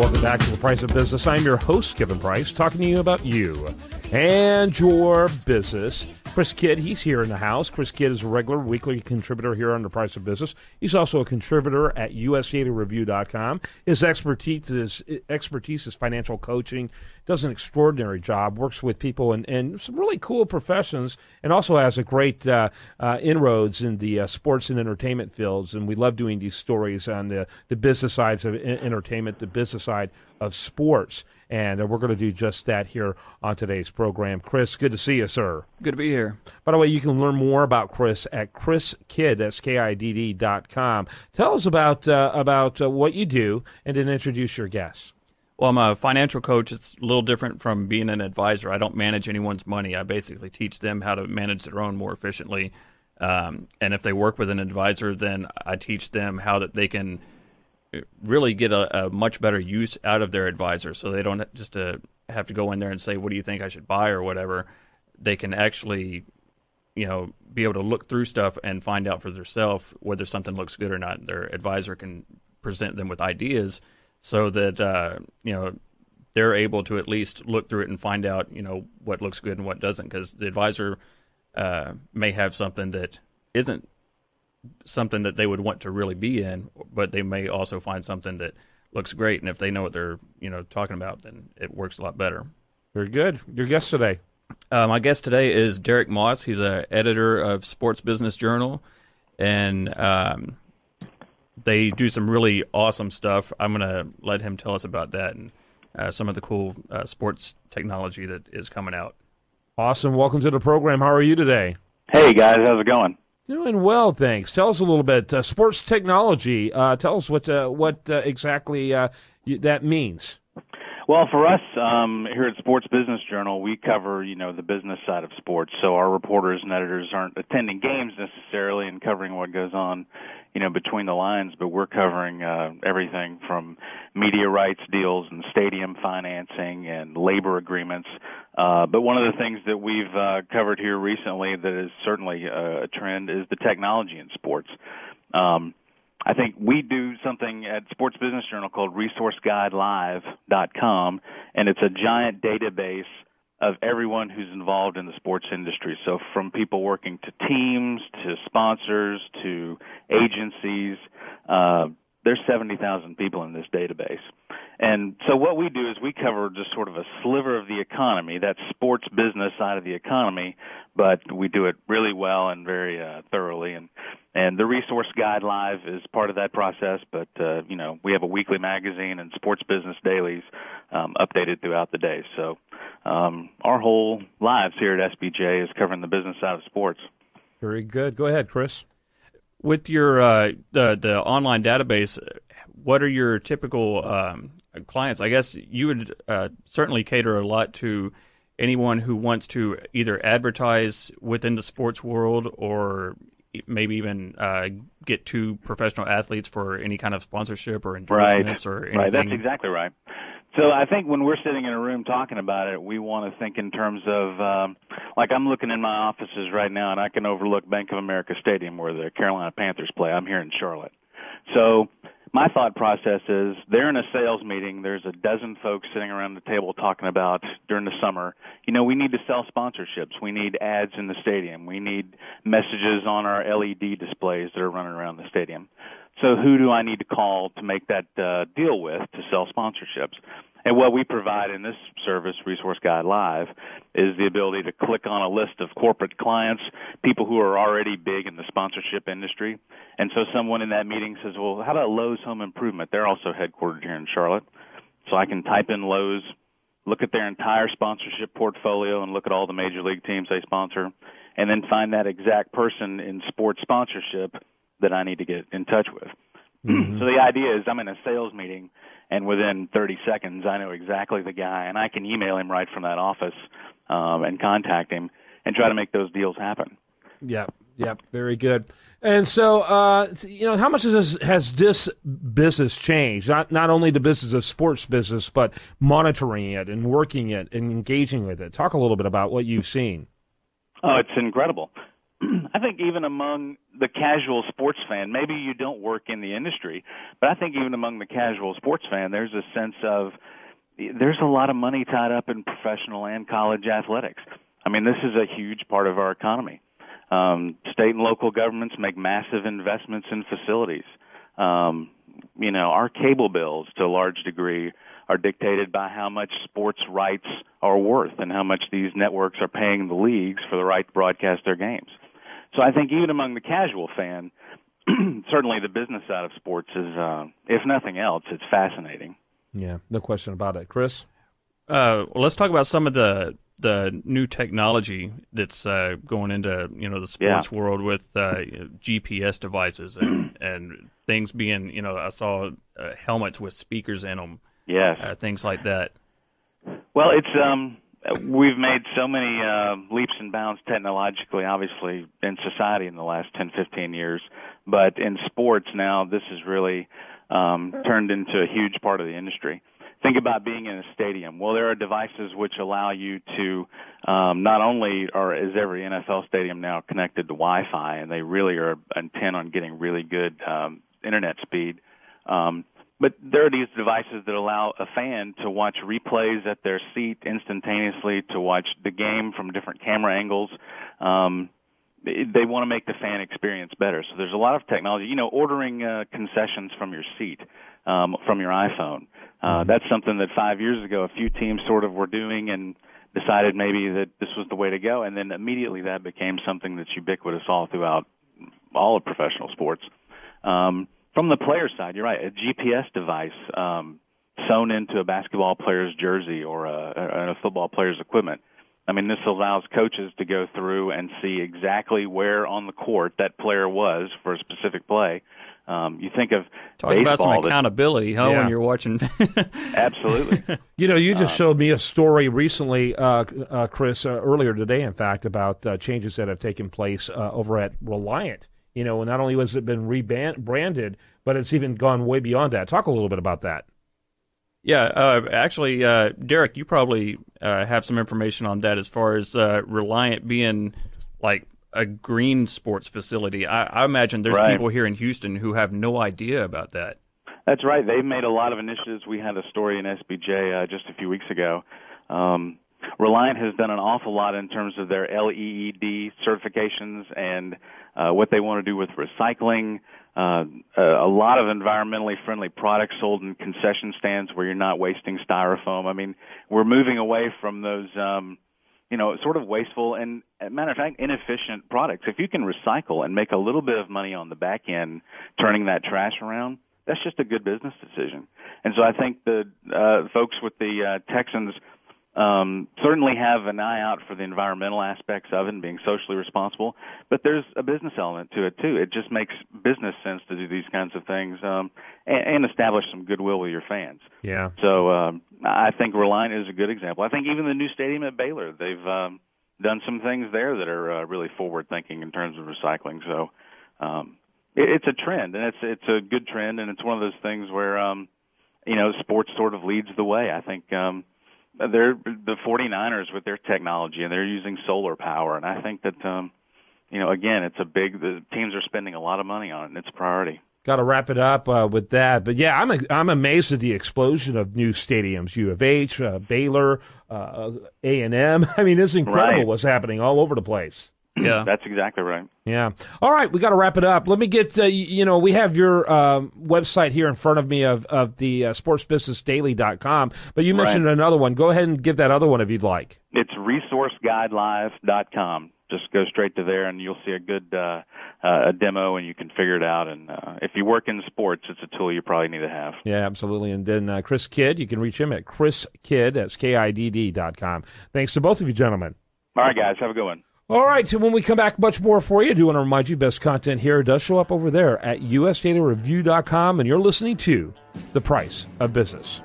Welcome back to The Price of Business. I'm your host, Kevin Price, talking to you about you and your business. Chris Kidd, he's here in the house. Chris Kidd is a regular weekly contributor here on The Price of Business. He's also a contributor at usdatareview.com. His expertise is financial coaching, does an extraordinary job, works with people in some really cool professions, and also has a great inroads in the sports and entertainment fields. And we love doing these stories on the business sides of entertainment, the business side of sports. And we're going to do just that here on today's program. Chris, good to see you, sir. Good to be here. By the way, you can learn more about Chris at chriskidd, SKIDD.com. Tell us about what you do, and then introduce your guests. Well, I'm a financial coach. It's a little different from being an advisor. I don't manage anyone's money. I basically teach them how to manage their own more efficiently. And if they work with an advisor, then I teach them how that they can really get a much better use out of their advisor, so they don't just have to go in there and say, what do you think I should buy or whatever. They can actually, be able to look through stuff and find out for themselves whether something looks good or not. Their advisor can present them with ideas so that, they're able to at least look through it and find out, what looks good and what doesn't, because the advisor may have something that isn't something that they would want to really be in, but they may also find something that looks great, and if they know what they're talking about, then it works a lot better. Very good. Your guest today? My guest today is Derrik Moss. He's an editor of Sports Business Journal, and they do some really awesome stuff. I'm going to let him tell us about that and some of the cool sports technology that is coming out. Awesome. Welcome to the program. How are you today? Hey, guys. How's it going? Doing well, thanks. Tell us a little bit. Sports technology. Tell us what exactly that means. Well, for us here at Sports Business Journal, we cover the business side of sports. So our reporters and editors aren't attending games necessarily and covering what goes on between the lines, but we're covering everything from media rights deals and stadium financing and labor agreements. But one of the things that we've covered here recently that is certainly a trend is the technology in sports. I think we do something at Sports Business Journal called ResourceGuideLive.com, and it's a giant database of everyone who's involved in the sports industry. So from people working to teams, to sponsors, to agencies, there's 70,000 people in this database. And so what we do is we cover just sort of a sliver of the economy, that sports business side of the economy, but we do it really well and very thoroughly. And the Resource Guide Live is part of that process, but, we have a weekly magazine and sports business dailies updated throughout the day. So our whole lives here at SBJ is covering the business side of sports. Very good. Go ahead, Chris. With your the online database, what are your typical clients? I guess you would certainly cater a lot to anyone who wants to either advertise within the sports world or maybe even get to professional athletes for any kind of sponsorship or endorsements or anything. Right, that's exactly right. So I think when we're sitting in a room talking about it, we want to think in terms of, like I'm looking in my offices right now, and I can overlook Bank of America Stadium where the Carolina Panthers play. I'm here in Charlotte. So my thought process is they're in a sales meeting. There's a dozen folks sitting around the table talking about during the summer, we need to sell sponsorships. We need ads in the stadium. We need messages on our LED displays that are running around the stadium. So who do I need to call to make that deal with to sell sponsorships? And what we provide in this service, Resource Guide Live, is the ability to click on a list of corporate clients, people who are already big in the sponsorship industry. And so someone in that meeting says, well, how about Lowe's Home Improvement? They're also headquartered here in Charlotte. So I can type in Lowe's, look at their entire sponsorship portfolio and look at all the major league teams they sponsor, and then find that exact person in sports sponsorship that I need to get in touch with. Mm-hmm. So the idea is I'm in a sales meeting, and within 30 seconds I know exactly the guy, and I can email him right from that office and contact him and try to make those deals happen. Yep, very good. And so, how much has this business changed? Not only the business of sports business, but monitoring it and working it and engaging with it. Talk a little bit about what you've seen. Oh, it's incredible. I think even among the casual sports fan, maybe you don't work in the industry, but I think even among the casual sports fan, there's a sense of there's a lot of money tied up in professional and college athletics. I mean, this is a huge part of our economy. State and local governments make massive investments in facilities. Our cable bills, to a large degree, are dictated by how much sports rights are worth and how much these networks are paying the leagues for the right to broadcast their games. So I think even among the casual fan, certainly the business side of sports is, if nothing else, it's fascinating. Yeah, no question about it. Chris? Let's talk about some of the new technology that's going into the sports world with GPS devices and things being I saw helmets with speakers in them. Yes, things like that. Well, it's we've made so many leaps and bounds technologically, obviously, in society in the last 10, 15 years. But in sports now, this has really turned into a huge part of the industry. Think about being in a stadium. Well, there are devices which allow you to not only is every NFL stadium now connected to Wi-Fi, and they really are intent on getting really good internet speed, but there are these devices that allow a fan to watch replays at their seat instantaneously, to watch the game from different camera angles. They want to make the fan experience better. So there's a lot of technology. Ordering concessions from your seat, from your iPhone. That's something that 5 years ago a few teams sort of were doing and decided maybe that this was the way to go. And then immediately that became something that's ubiquitous all throughout all of professional sports. From the player side, you're right, a GPS device sewn into a basketball player's jersey or a football player's equipment. I mean, this allows coaches to go through and see exactly where on the court that player was for a specific play. You think of talk about some accountability, huh? Yeah. When you're watching. Absolutely. You just showed me a story recently, Chris, earlier today, in fact, about changes that have taken place over at Reliant. Not only has it been rebranded, but it's even gone way beyond that. Talk a little bit about that. Yeah, actually, Derrik, you probably have some information on that as far as Reliant being like a green sports facility. I imagine there's people here in Houston who have no idea about that. That's right. They've made a lot of initiatives. We had a story in SBJ just a few weeks ago. Reliant has done an awful lot in terms of their LEED certifications and what they want to do with recycling. A lot of environmentally friendly products sold in concession stands where you're not wasting styrofoam. I mean, we're moving away from those, sort of wasteful and, matter of fact, inefficient products. If you can recycle and make a little bit of money on the back end turning that trash around, that's just a good business decision. And so I think the folks with the Texans certainly have an eye out for the environmental aspects of it and being socially responsible, but there's a business element to it too. It just makes business sense to do these kinds of things and establish some goodwill with your fans. Yeah. So I think Reliant is a good example. I think even the new stadium at Baylor, they've done some things there that are really forward-thinking in terms of recycling. So it's a trend, and it's a good trend, and it's one of those things where sports sort of leads the way. I think they're the 49ers with their technology, and they're using solar power. And I think that, again, the teams are spending a lot of money on it, and it's a priority. Got to wrap it up with that. But, yeah, I'm amazed at the explosion of new stadiums, U of H, Baylor, A&M. I mean, it's incredible what's happening all over the place. Yeah, that's exactly right. Yeah. All right, we got to wrap it up. Let me get, we have your website here in front of me of the sportsbusinessdaily.com, but you mentioned another one. Go ahead and give that other one if you'd like. It's resourceguidelive.com. Just go straight to there, and you'll see a good a demo, and you can figure it out. And if you work in sports, it's a tool you probably need to have. Yeah, absolutely. And then Chris Kidd, you can reach him at chriskidd, that's KIDD.com. Thanks to both of you, gentlemen. All right, guys. Have a good one. All right, so when we come back, much more for you. I do want to remind you, best content here does show up over there at usdatareview.com, and you're listening to The Price of Business.